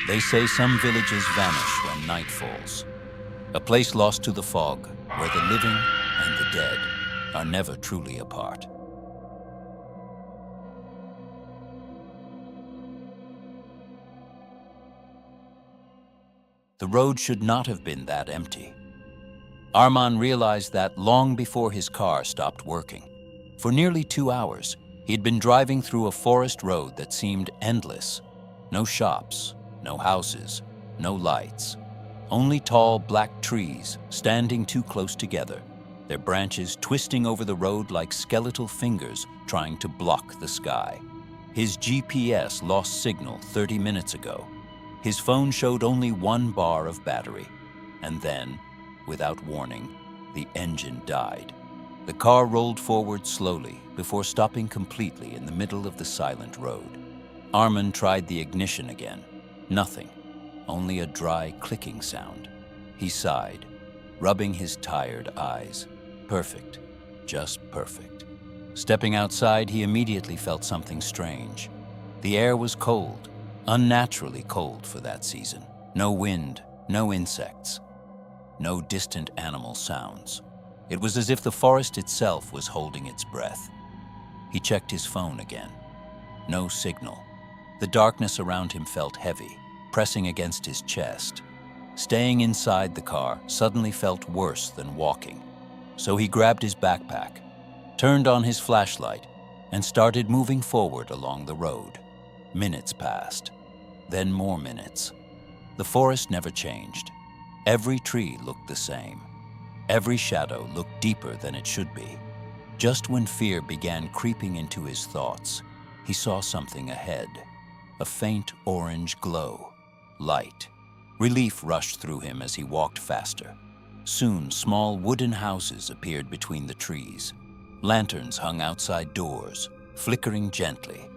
They say some villages vanish when night falls. A place lost to the fog, where the living and the dead are never truly apart. The road should not have been that empty. Arman realized that long before his car stopped working. For nearly 2 hours, he had been driving through a forest road that seemed endless. No shops, no houses, no lights. Only tall black trees standing too close together, their branches twisting over the road like skeletal fingers trying to block the sky. His GPS lost signal 30 minutes ago. His phone showed only 1 bar of battery, and then, without warning, the engine died. The car rolled forward slowly before stopping completely in the middle of the silent road. Arman tried the ignition again. Nothing, only a dry clicking sound. He sighed, rubbing his tired eyes. Perfect, just perfect. Stepping outside, he immediately felt something strange. The air was cold, unnaturally cold for that season. No wind, no insects, no distant animal sounds. It was as if the forest itself was holding its breath. He checked his phone again. No signal. The darkness around him felt heavy, pressing against his chest. Staying inside the car suddenly felt worse than walking. So he grabbed his backpack, turned on his flashlight, and started moving forward along the road. Minutes passed, then more minutes. The forest never changed. Every tree looked the same. Every shadow looked deeper than it should be. Just when fear began creeping into his thoughts, he saw something ahead. A faint orange glow. Light. Relief rushed through him as he walked faster. Soon, small wooden houses appeared between the trees. Lanterns hung outside doors, flickering gently.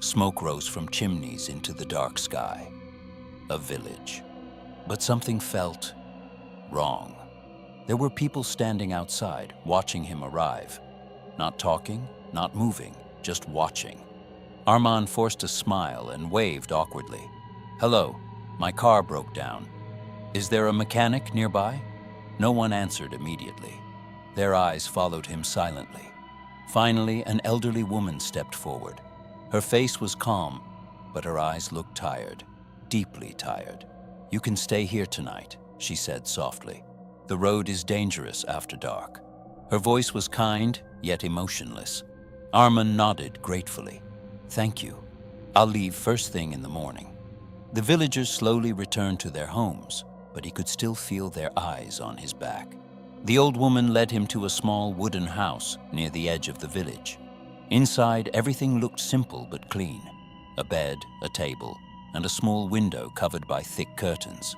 Smoke rose from chimneys into the dark sky. A village. But something felt wrong. There were people standing outside, watching him arrive. Not talking, not moving, just watching. Arman forced a smile and waved awkwardly. "Hello, my car broke down. Is there a mechanic nearby?" No one answered immediately. Their eyes followed him silently. Finally, an elderly woman stepped forward. Her face was calm, but her eyes looked tired, deeply tired. "You can stay here tonight," she said softly. "The road is dangerous after dark." Her voice was kind, yet emotionless. Arman nodded gratefully. "Thank you. I'll leave first thing in the morning." The villagers slowly returned to their homes, but he could still feel their eyes on his back. The old woman led him to a small wooden house near the edge of the village. Inside, everything looked simple but clean. A bed, a table, and a small window covered by thick curtains.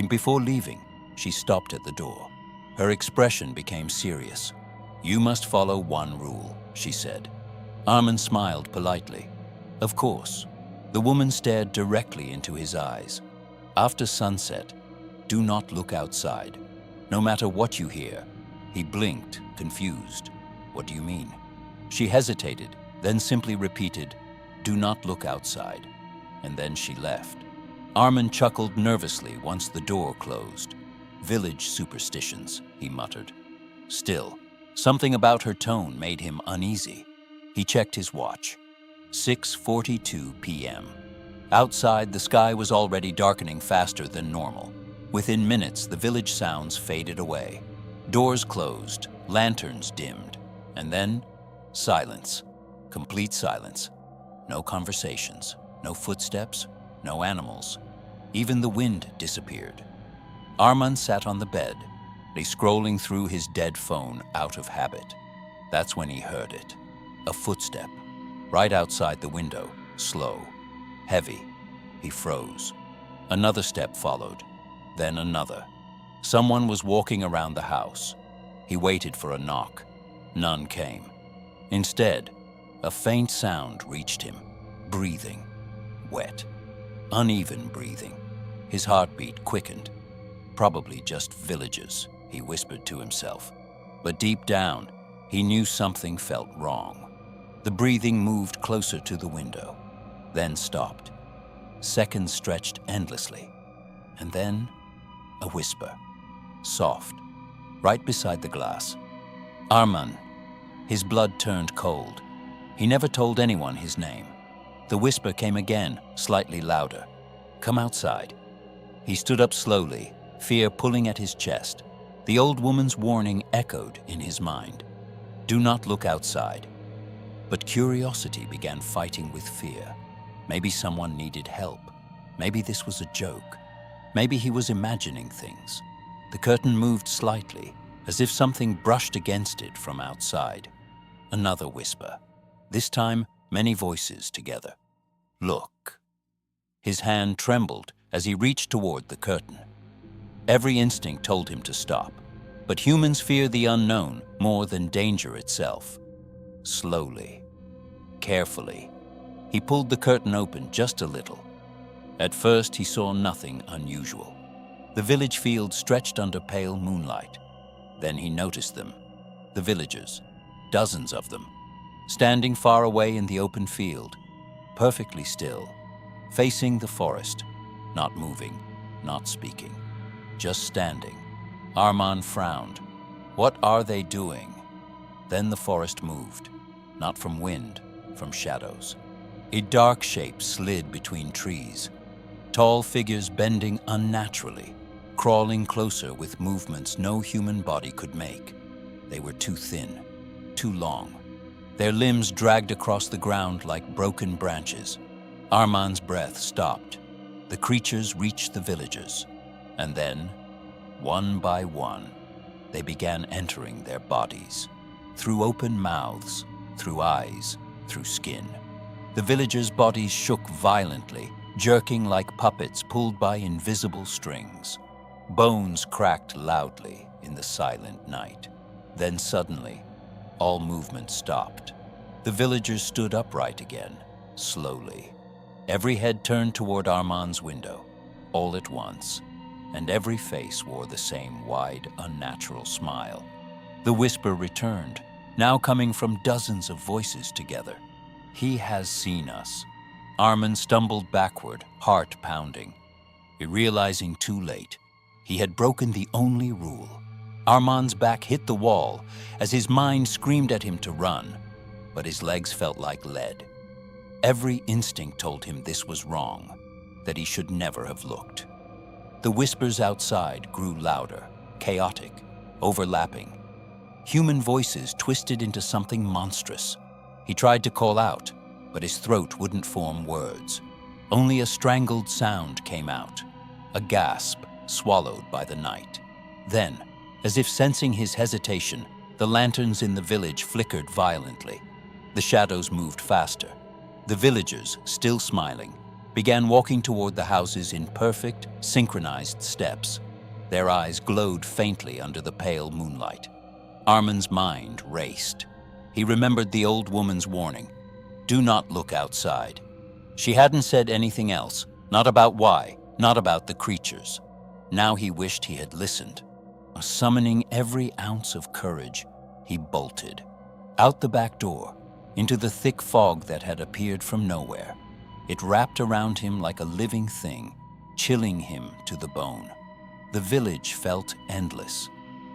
Before leaving, she stopped at the door. Her expression became serious. "You must follow one rule," she said. Arman smiled politely. "Of course." The woman stared directly into his eyes. "After sunset, do not look outside, no matter what you hear." He blinked, confused. "What do you mean?" She hesitated, then simply repeated, "Do not look outside." And then she left. Arman chuckled nervously once the door closed. "Village superstitions," he muttered. Still, something about her tone made him uneasy. He checked his watch. 6:42 p.m. Outside, the sky was already darkening faster than normal. Within minutes, the village sounds faded away. Doors closed, lanterns dimmed, and then silence. Complete silence. No conversations, no footsteps, no animals. Even the wind disappeared. Arman sat on the bed, scrolling through his dead phone out of habit. That's when he heard it. A footstep. Right outside the window, slow, heavy. He froze. Another step followed, then another. Someone was walking around the house. He waited for a knock. None came. Instead, a faint sound reached him. Breathing. Wet. Uneven breathing. His heartbeat quickened. Probably just villagers, he whispered to himself. But deep down, he knew something felt wrong. The breathing moved closer to the window, then stopped. Seconds stretched endlessly. And then, a whisper. Soft, right beside the glass. Arman. His blood turned cold. He never told anyone his name. The whisper came again, slightly louder. Come outside. He stood up slowly, fear pulling at his chest. The old woman's warning echoed in his mind. Do not look outside. But curiosity began fighting with fear. Maybe someone needed help. Maybe this was a joke. Maybe he was imagining things. The curtain moved slightly, as if something brushed against it from outside. Another whisper. This time, many voices together. Look. His hand trembled as he reached toward the curtain. Every instinct told him to stop, but humans fear the unknown more than danger itself. Slowly, carefully, he pulled the curtain open just a little. At first, he saw nothing unusual. The village field stretched under pale moonlight. Then he noticed them, the villagers, dozens of them, standing far away in the open field, perfectly still, facing the forest, not moving, not speaking, just standing. Arman frowned. What are they doing? Then the forest moved, not from wind, from shadows. A dark shape slid between trees, tall figures bending unnaturally, crawling closer with movements no human body could make. They were too thin, too long. Their limbs dragged across the ground like broken branches. Arman's breath stopped. The creatures reached the villagers, and then, one by one, they began entering their bodies, through open mouths, through eyes, through skin. The villagers' bodies shook violently, jerking like puppets pulled by invisible strings. Bones cracked loudly in the silent night. Then suddenly, all movement stopped. The villagers stood upright again, slowly. Every head turned toward Arman's window, all at once, and every face wore the same wide, unnatural smile. The whisper returned, now coming from dozens of voices together. He has seen us. Arman stumbled backward, heart pounding. Realizing too late, he had broken the only rule. Arman's back hit the wall as his mind screamed at him to run, but his legs felt like lead. Every instinct told him this was wrong, that he should never have looked. The whispers outside grew louder, chaotic, overlapping. Human voices twisted into something monstrous. He tried to call out, but his throat wouldn't form words. Only a strangled sound came out, a gasp swallowed by the night. Then, as if sensing his hesitation, the lanterns in the village flickered violently. The shadows moved faster. The villagers, still smiling, began walking toward the houses in perfect, synchronized steps. Their eyes glowed faintly under the pale moonlight. Arman's mind raced. He remembered the old woman's warning. Do not look outside. She hadn't said anything else, not about why, not about the creatures. Now he wished he had listened. Summoning every ounce of courage, he bolted. Out the back door, into the thick fog that had appeared from nowhere. It wrapped around him like a living thing, chilling him to the bone. The village felt endless.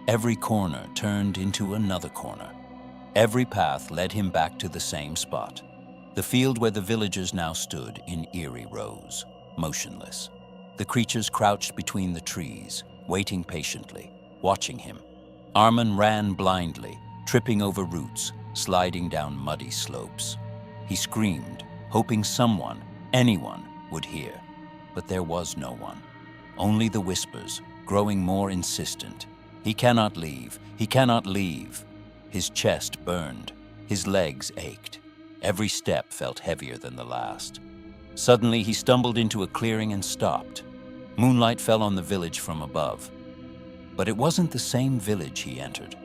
Every corner turned into another corner. Every path led him back to the same spot, the field where the villagers now stood in eerie rows, motionless. The creatures crouched between the trees, waiting patiently, watching him. Arman ran blindly, tripping over roots, sliding down muddy slopes. He screamed, hoping someone, anyone, would hear. But there was no one. Only the whispers, growing more insistent. He cannot leave. He cannot leave. His chest burned. His legs ached. Every step felt heavier than the last. Suddenly, he stumbled into a clearing and stopped. Moonlight fell on the village from above. But it wasn't the same village he entered.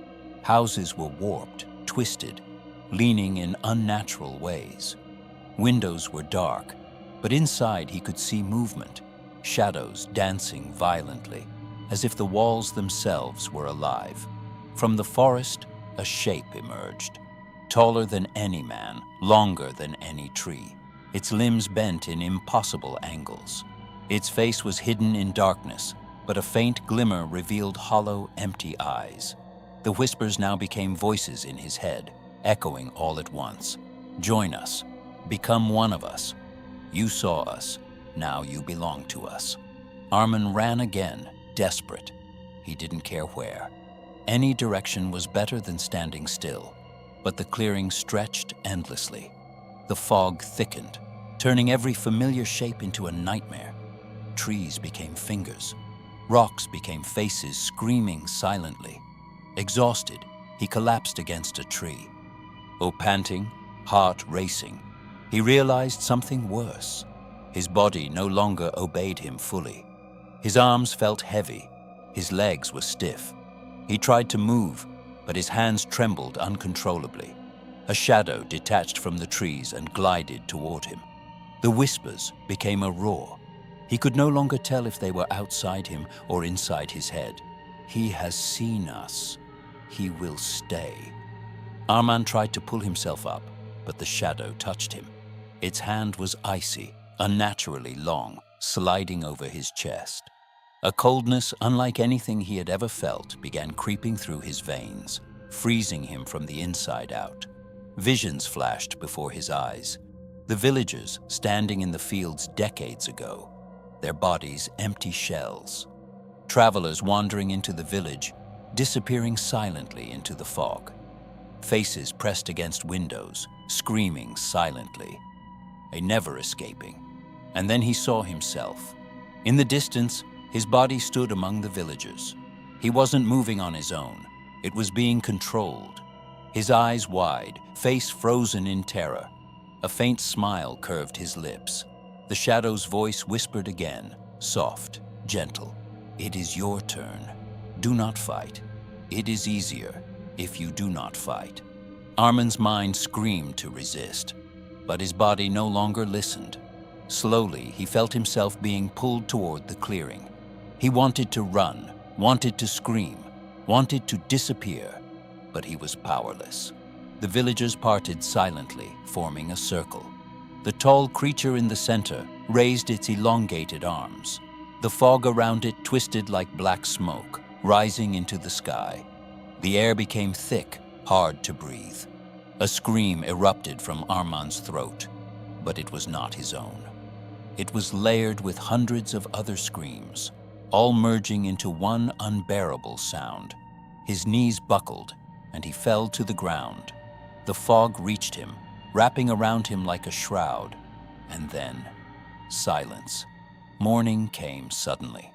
Houses were warped, twisted, leaning in unnatural ways. Windows were dark, but inside he could see movement, shadows dancing violently, as if the walls themselves were alive. From the forest, a shape emerged, taller than any man, longer than any tree. its limbs bent in impossible angles. Its face was hidden in darkness, but a faint glimmer revealed hollow, empty eyes. The whispers now became voices in his head, echoing all at once. "Join us. Become one of us. You saw us. Now you belong to us." Arman ran again, desperate. He didn't care where. Any direction was better than standing still, but the clearing stretched endlessly. The fog thickened, turning every familiar shape into a nightmare. Trees became fingers. Rocks became faces screaming silently. Exhausted, he collapsed against a tree. Panting, heart racing, he realized something worse. His body no longer obeyed him fully. His arms felt heavy. His legs were stiff. He tried to move, but his hands trembled uncontrollably. A shadow detached from the trees and glided toward him. The whispers became a roar. He could no longer tell if they were outside him or inside his head. "He has seen us. He will stay." Arman tried to pull himself up, but the shadow touched him. Its hand was icy, unnaturally long, sliding over his chest. A coldness unlike anything he had ever felt began creeping through his veins, freezing him from the inside out. Visions flashed before his eyes. The villagers standing in the fields decades ago, their bodies empty shells. Travelers wandering into the village, disappearing silently into the fog. Faces pressed against windows, screaming silently, a never escaping. And then he saw himself. In the distance, his body stood among the villagers. He wasn't moving on his own. It was being controlled. His eyes wide, face frozen in terror. A faint smile curved his lips. The shadow's voice whispered again, soft, gentle. "It is your turn. Do not fight. It is easier if you do not fight." Arman's mind screamed to resist, but his body no longer listened. Slowly, he felt himself being pulled toward the clearing. He wanted to run, wanted to scream, wanted to disappear, but he was powerless. The villagers parted silently, forming a circle. The tall creature in the center raised its elongated arms. The fog around it twisted like black smoke, rising into the sky. The air became thick, hard to breathe. A scream erupted from Arman's throat, but it was not his own. It was layered with hundreds of other screams, all merging into one unbearable sound. His knees buckled, and he fell to the ground. The fog reached him, wrapping around him like a shroud. And then, silence. Morning came suddenly.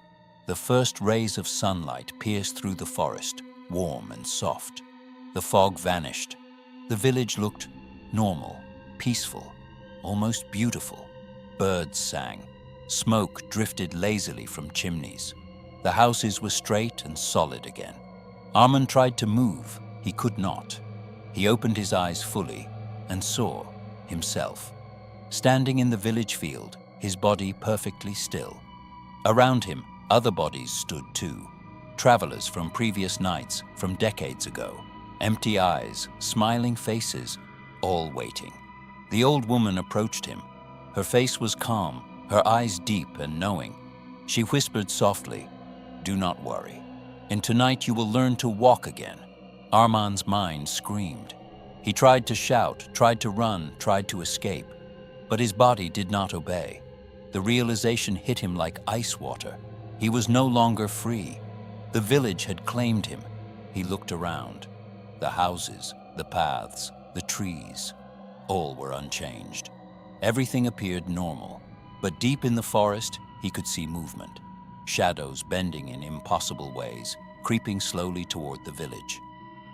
The first rays of sunlight pierced through the forest, warm and soft. The fog vanished. The village looked normal, peaceful, almost beautiful. Birds sang. Smoke drifted lazily from chimneys. The houses were straight and solid again. Arman tried to move. He could not. He opened his eyes fully and saw himself. Standing in the village field, his body perfectly still. Around him, other bodies stood too. Travelers from previous nights, from decades ago. Empty eyes, smiling faces, all waiting. The old woman approached him. Her face was calm, her eyes deep and knowing. She whispered softly, "Do not worry. And tonight you will learn to walk again." Arman's mind screamed. He tried to shout, tried to run, tried to escape, but his body did not obey. The realization hit him like ice water. He was no longer free. The village had claimed him. He looked around. The houses, the paths, the trees, all were unchanged. Everything appeared normal, but deep in the forest, he could see movement. Shadows bending in impossible ways, creeping slowly toward the village.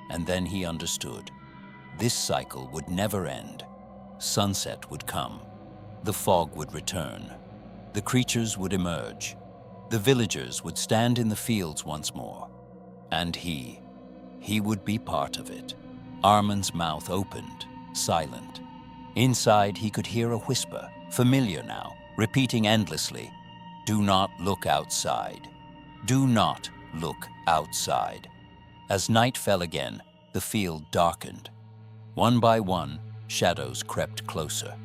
And then he understood. This cycle would never end. Sunset would come. The fog would return. The creatures would emerge. The villagers would stand in the fields once more. And he would be part of it. Arman's mouth opened, silent. Inside, he could hear a whisper, familiar now, repeating endlessly, "Do not look outside. Do not look outside." As night fell again, the field darkened. One by one, shadows crept closer.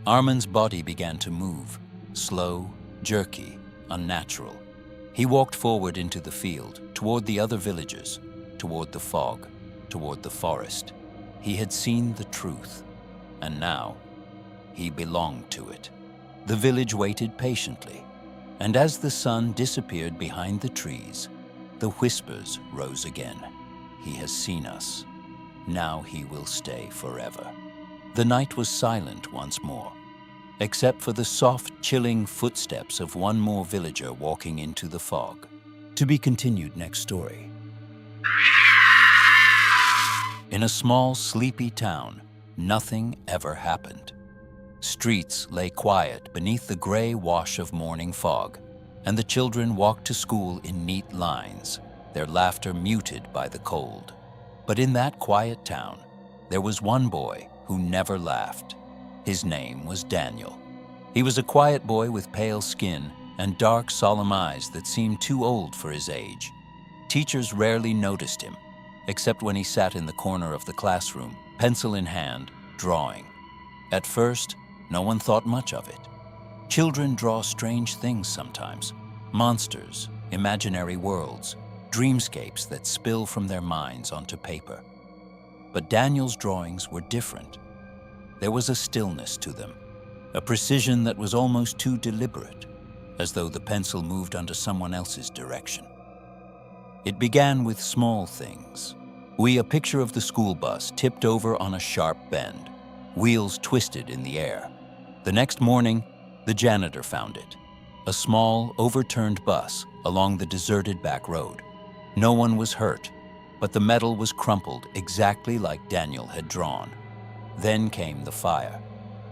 Armand's body began to move, slow, jerky, unnatural. He walked forward into the field, toward the other villagers, toward the fog, toward the forest. He had seen the truth, and now he belonged to it. The village waited patiently, and as the sun disappeared behind the trees, the whispers rose again. He has seen us. Now he will stay forever. The night was silent once more, except for the soft, chilling footsteps of one more villager walking into the fog. To be continued next story. In a small, sleepy town, nothing ever happened. Streets lay quiet beneath the gray wash of morning fog, and the children walked to school in neat lines, their laughter muted by the cold. But in that quiet town, there was one boy who never laughed. His name was Daniel. He was a quiet boy with pale skin and dark, solemn eyes that seemed too old for his age. Teachers rarely noticed him, except when he sat in the corner of the classroom, pencil in hand, drawing. At first, no one thought much of it. Children draw strange things sometimes: monsters, imaginary worlds, dreamscapes that spill from their minds onto paper. But Daniel's drawings were different. There was a stillness to them, a precision that was almost too deliberate, as though the pencil moved under someone else's direction. It began with small things. A picture of the school bus tipped over on a sharp bend, wheels twisted in the air. The next morning, the janitor found it, a small, overturned bus along the deserted back road. No one was hurt, but the metal was crumpled exactly like Daniel had drawn. Then came the fire.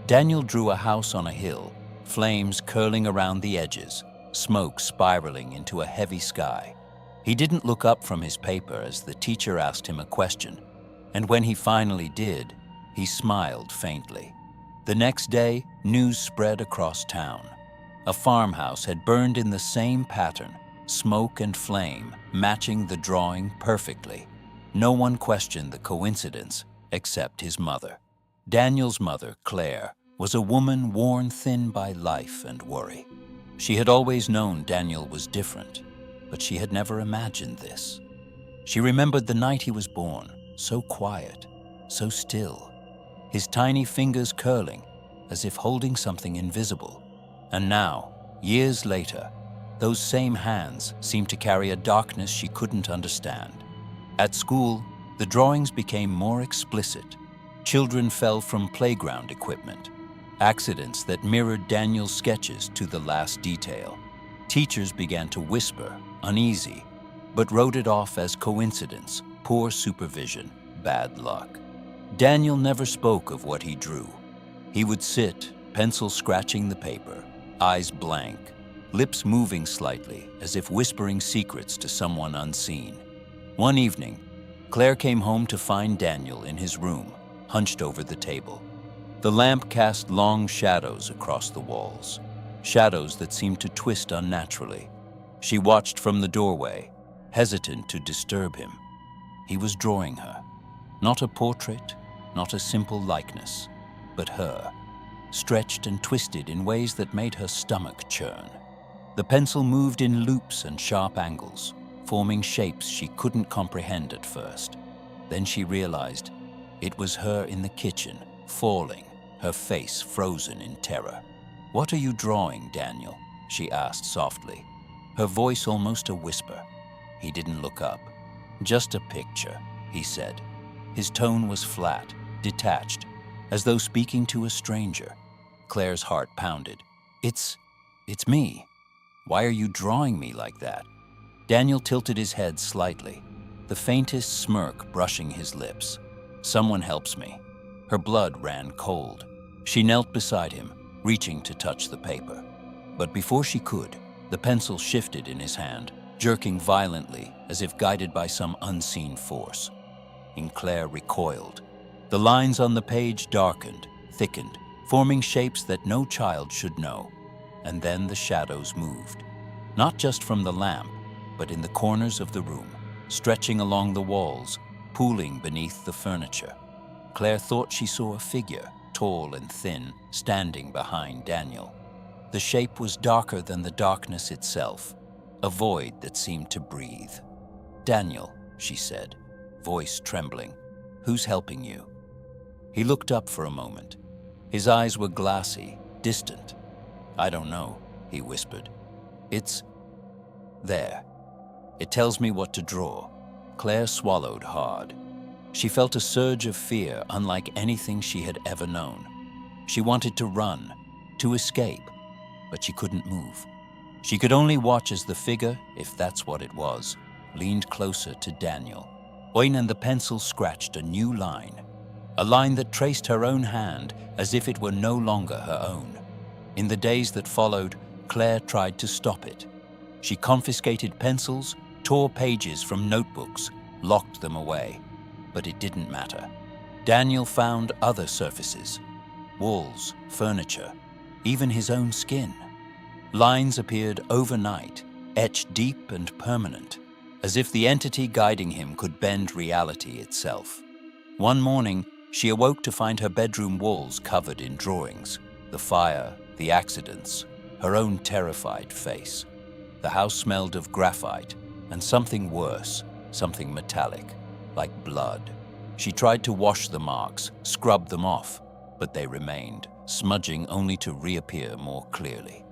Daniel drew a house on a hill, flames curling around the edges, smoke spiraling into a heavy sky. He didn't look up from his paper as the teacher asked him a question, and when he finally did, he smiled faintly. The next day, news spread across town. A farmhouse had burned in the same pattern, smoke and flame matching the drawing perfectly. No one questioned the coincidence except his mother. Daniel's mother, Claire, was a woman worn thin by life and worry. She had always known Daniel was different, but she had never imagined this. She remembered the night he was born, so quiet, so still, his tiny fingers curling as if holding something invisible. And now, years later, those same hands seemed to carry a darkness she couldn't understand. At school, the drawings became more explicit. Children fell from playground equipment, accidents that mirrored Daniel's sketches to the last detail. Teachers began to whisper, uneasy, but wrote it off as coincidence, poor supervision, bad luck. Daniel never spoke of what he drew. He would sit, pencil scratching the paper, eyes blank, lips moving slightly as if whispering secrets to someone unseen. One evening, Claire came home to find Daniel in his room, hunched over the table. The lamp cast long shadows across the walls, shadows that seemed to twist unnaturally. She watched from the doorway, hesitant to disturb him. He was drawing her. Not a portrait, not a simple likeness, but her, stretched and twisted in ways that made her stomach churn. The pencil moved in loops and sharp angles, forming shapes she couldn't comprehend at first. Then she realized it was her in the kitchen, falling, her face frozen in terror. "What are you drawing, Daniel?" she asked softly, her voice almost a whisper. He didn't look up. "Just a picture," he said. His tone was flat, detached, as though speaking to a stranger. Claire's heart pounded. It's me. Why are you drawing me like that?" Daniel tilted his head slightly, the faintest smirk brushing his lips. "Someone helps me." Her blood ran cold. She knelt beside him, reaching to touch the paper. But before she could, the pencil shifted in his hand, jerking violently as if guided by some unseen force. And Claire recoiled. The lines on the page darkened, thickened, forming shapes that no child should know. And then the shadows moved, not just from the lamp, but in the corners of the room, stretching along the walls, pooling beneath the furniture. Claire thought she saw a figure, tall and thin, standing behind Daniel. The shape was darker than the darkness itself, a void that seemed to breathe. "Daniel," she said, voice trembling, "who's helping you?" He looked up for a moment. His eyes were glassy, distant. "I don't know," he whispered. "It's there. It tells me what to draw." Claire swallowed hard. She felt a surge of fear unlike anything she had ever known. She wanted to run, to escape, but she couldn't move. She could only watch as the figure, if that's what it was, leaned closer to Daniel. And the pencil scratched a new line, a line that traced her own hand as if it were no longer her own. In the days that followed, Claire tried to stop it. She confiscated pencils, tore pages from notebooks, locked them away. But it didn't matter. Daniel found other surfaces, walls, furniture, even his own skin. Lines appeared overnight, etched deep and permanent, as if the entity guiding him could bend reality itself. One morning, she awoke to find her bedroom walls covered in drawings, the fire, the accidents, her own terrified face. The house smelled of graphite and something worse, something metallic, like blood. She tried to wash the marks, scrub them off, but they remained, smudging only to reappear more clearly.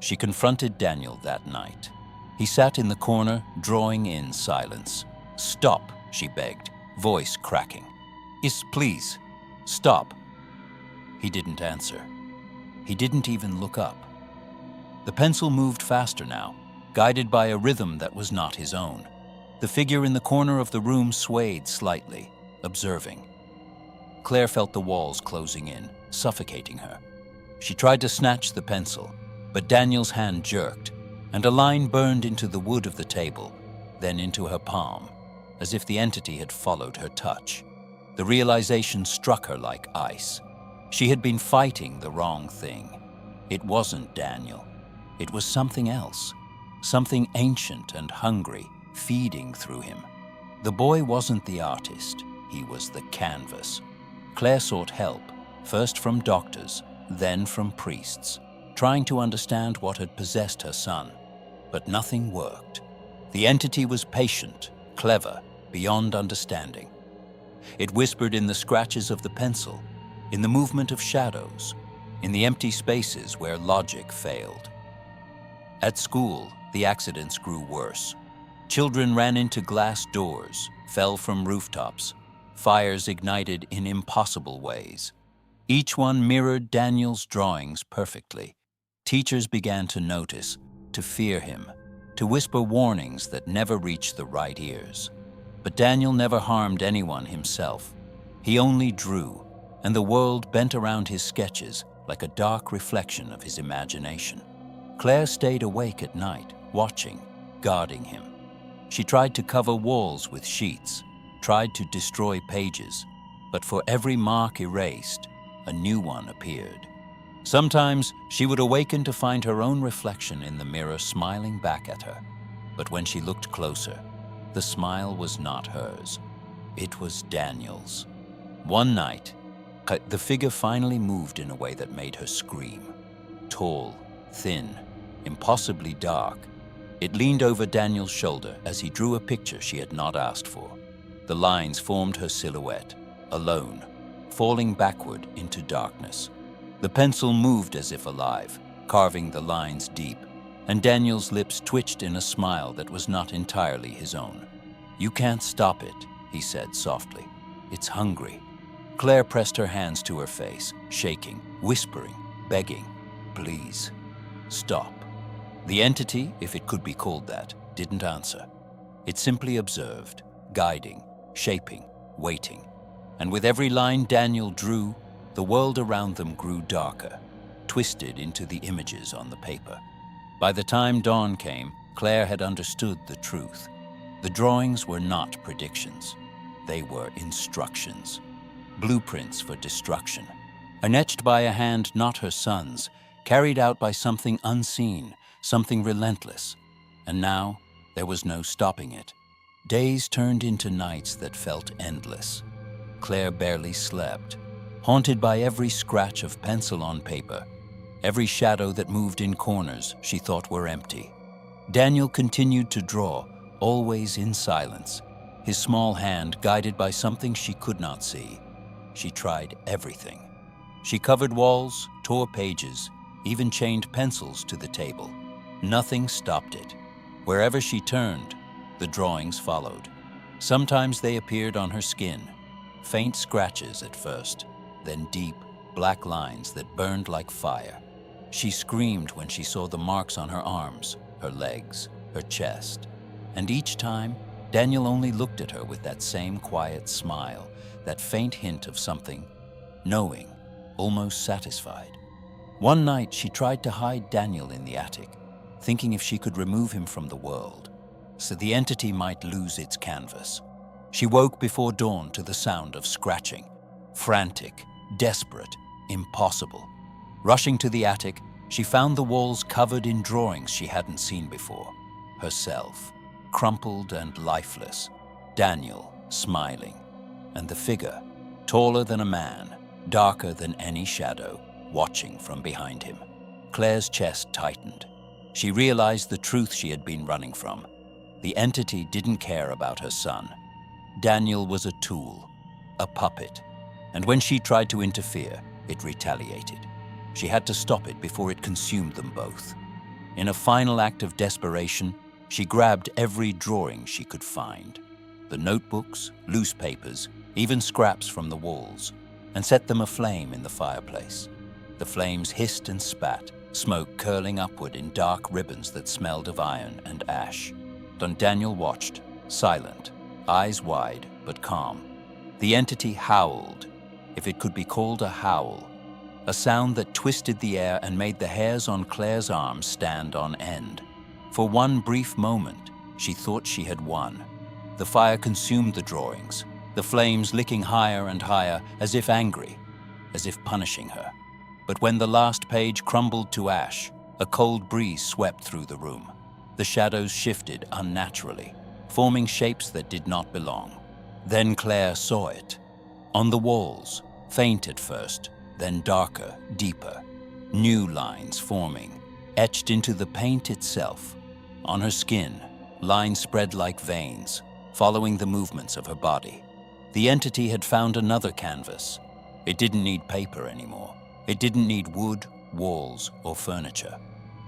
She confronted Daniel that night. He sat in the corner, drawing in silence. "Stop," she begged, voice cracking. Please, stop." He didn't answer. He didn't even look up. The pencil moved faster now, guided by a rhythm that was not his own. The figure in the corner of the room swayed slightly, observing. Claire felt the walls closing in, suffocating her. She tried to snatch the pencil, but Daniel's hand jerked, and a line burned into the wood of the table, then into her palm, as if the entity had followed her touch. The realization struck her like ice. She had been fighting the wrong thing. It wasn't Daniel. It was something else, something ancient and hungry, feeding through him. The boy wasn't the artist, he was the canvas. Claire sought help, first from doctors, then from priests, trying to understand what had possessed her son. But nothing worked. The entity was patient, clever, beyond understanding. It whispered in the scratches of the pencil, in the movement of shadows, in the empty spaces where logic failed. At school, the accidents grew worse. Children ran into glass doors, fell from rooftops. Fires ignited in impossible ways. Each one mirrored Daniel's drawings perfectly. Teachers began to notice, to fear him, to whisper warnings that never reached the right ears. But Daniel never harmed anyone himself. He only drew, and the world bent around his sketches like a dark reflection of his imagination. Claire stayed awake at night, watching, guarding him. She tried to cover walls with sheets, tried to destroy pages, but for every mark erased, a new one appeared. Sometimes she would awaken to find her own reflection in the mirror smiling back at her. But when she looked closer, the smile was not hers. It was Daniel's. One night, the figure finally moved in a way that made her scream. Tall, thin, impossibly dark, it leaned over Daniel's shoulder as he drew a picture she had not asked for. The lines formed her silhouette, alone, falling backward into darkness. The pencil moved as if alive, carving the lines deep, and Daniel's lips twitched in a smile that was not entirely his own. "You can't stop it," he said softly. "It's hungry." Claire pressed her hands to her face, shaking, whispering, begging, "Please, stop." The entity, if it could be called that, didn't answer. It simply observed, guiding, shaping, waiting. And with every line Daniel drew, the world around them grew darker, twisted into the images on the paper. By the time dawn came, Claire had understood the truth. The drawings were not predictions. They were instructions, blueprints for destruction, and etched by a hand not her son's, carried out by something unseen, something relentless. And now, there was no stopping it. Days turned into nights that felt endless. Claire barely slept. Haunted by every scratch of pencil on paper, every shadow that moved in corners she thought were empty, Daniel continued to draw, always in silence, his small hand guided by something she could not see. She tried everything. She covered walls, tore pages, even chained pencils to the table. Nothing stopped it. Wherever she turned, the drawings followed. Sometimes they appeared on her skin, faint scratches at first, then deep, black lines that burned like fire. She screamed when she saw the marks on her arms, her legs, her chest. And each time, Daniel only looked at her with that same quiet smile, that faint hint of something, knowing, almost satisfied. One night, she tried to hide Daniel in the attic, thinking if she could remove him from the world, so the entity might lose its canvas. She woke before dawn to the sound of scratching, frantic, desperate, impossible. Rushing to the attic, she found the walls covered in drawings she hadn't seen before. Herself, crumpled and lifeless, Daniel, smiling, and the figure, taller than a man, darker than any shadow, watching from behind him. Claire's chest tightened. She realized the truth she had been running from. The entity didn't care about her son. Daniel was a tool, a puppet, and when she tried to interfere, it retaliated. She had to stop it before it consumed them both. In a final act of desperation, she grabbed every drawing she could find, the notebooks, loose papers, even scraps from the walls, and set them aflame in the fireplace. The flames hissed and spat, smoke curling upward in dark ribbons that smelled of iron and ash. Don Daniel watched, silent, eyes wide but calm. The entity howled, if it could be called a howl, a sound that twisted the air and made the hairs on Claire's arms stand on end. For one brief moment, she thought she had won. The fire consumed the drawings, the flames licking higher and higher, as if angry, as if punishing her. But when the last page crumbled to ash, a cold breeze swept through the room. The shadows shifted unnaturally, forming shapes that did not belong. Then Claire saw it. On the walls, faint at first, then darker, deeper, new lines forming, etched into the paint itself. On her skin, lines spread like veins, following the movements of her body. The entity had found another canvas. It didn't need paper anymore. It didn't need wood, walls, or furniture.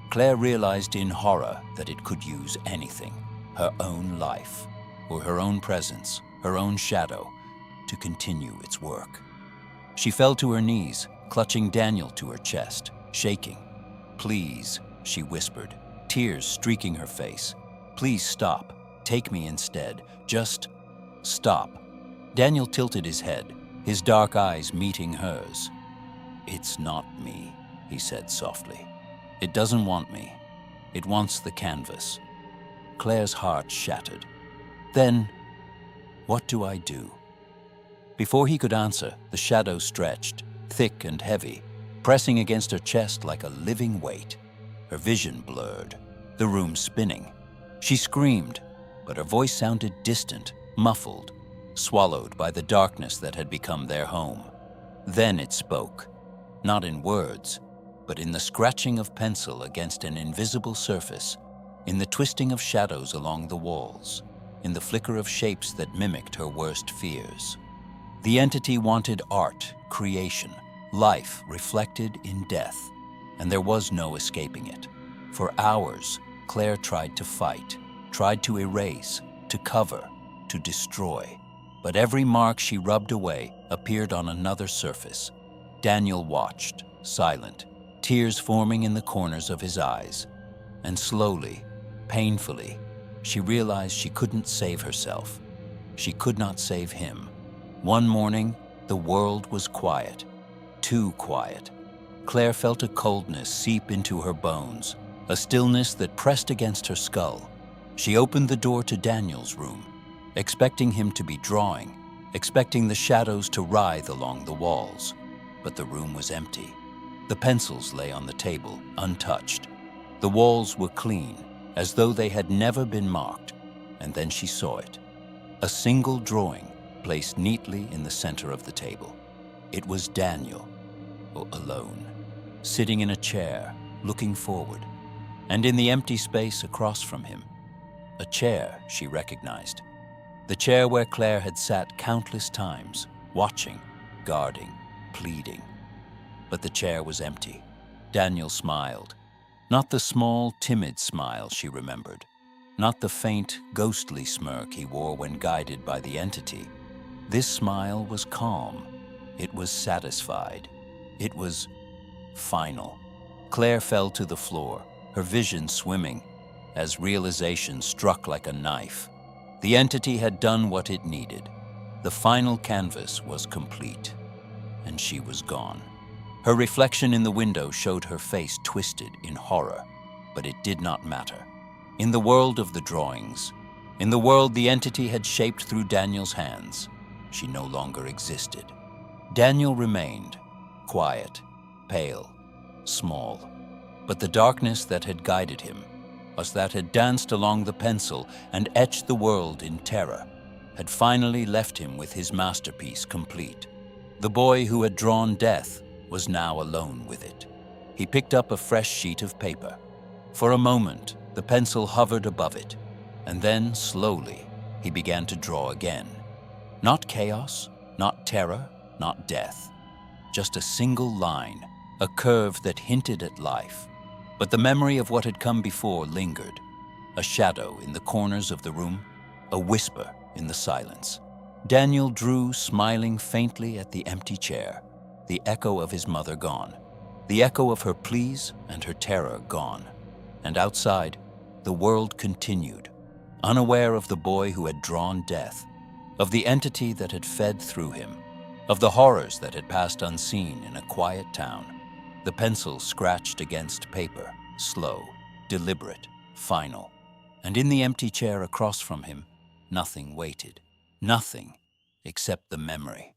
Claire realized in horror that it could use anything, her own life, or her own presence, her own shadow, to continue its work. She fell to her knees, clutching Daniel to her chest, shaking. "Please," she whispered, tears streaking her face. "Please stop. Take me instead. Just stop." Daniel tilted his head, his dark eyes meeting hers. "It's not me," he said softly. "It doesn't want me. It wants the canvas." Claire's heart shattered. "Then, what do I do?" Before he could answer, the shadow stretched, thick and heavy, pressing against her chest like a living weight. Her vision blurred, the room spinning. She screamed, but her voice sounded distant, muffled, swallowed by the darkness that had become their home. Then it spoke, not in words, but in the scratching of pencil against an invisible surface, in the twisting of shadows along the walls, in the flicker of shapes that mimicked her worst fears. The entity wanted art, creation, life reflected in death, and there was no escaping it. For hours, Claire tried to fight, tried to erase, to cover, to destroy. But every mark she rubbed away appeared on another surface. Daniel watched, silent, tears forming in the corners of his eyes. And slowly, painfully, she realized she couldn't save herself. She could not save him. One morning, the world was quiet, too quiet. Claire felt a coldness seep into her bones, a stillness that pressed against her skull. She opened the door to Daniel's room, expecting him to be drawing, expecting the shadows to writhe along the walls. But the room was empty. The pencils lay on the table, untouched. The walls were clean, as though they had never been marked. And then she saw it. A single drawing, placed neatly in the center of the table. It was Daniel, alone, sitting in a chair, looking forward, and in the empty space across from him, a chair she recognized. The chair where Claire had sat countless times, watching, guarding, pleading. But the chair was empty. Daniel smiled. Not the small, timid smile she remembered. Not the faint, ghostly smirk he wore when guided by the entity. This smile was calm. It was satisfied. It was final. Claire fell to the floor, her vision swimming, as realization struck like a knife. The entity had done what it needed. The final canvas was complete, and she was gone. Her reflection in the window showed her face twisted in horror, but it did not matter. In the world of the drawings, in the world the entity had shaped through Daniel's hands, she no longer existed. Daniel remained, quiet, pale, small, but the darkness that had guided him, that had danced along the pencil and etched the world in terror, had finally left him with his masterpiece complete. The boy who had drawn death was now alone with it. He picked up a fresh sheet of paper. For a moment, the pencil hovered above it, and then, slowly, he began to draw again. Not chaos, not terror, not death. Just a single line, a curve that hinted at life. But the memory of what had come before lingered. A shadow in the corners of the room, a whisper in the silence. Daniel drew, smiling faintly at the empty chair, the echo of his mother gone, the echo of her pleas and her terror gone. And outside, the world continued, unaware of the boy who had drawn death, of the entity that had fed through him, of the horrors that had passed unseen in a quiet town. The pencil scratched against paper, slow, deliberate, final. And in the empty chair across from him, nothing waited. Nothing except the memory.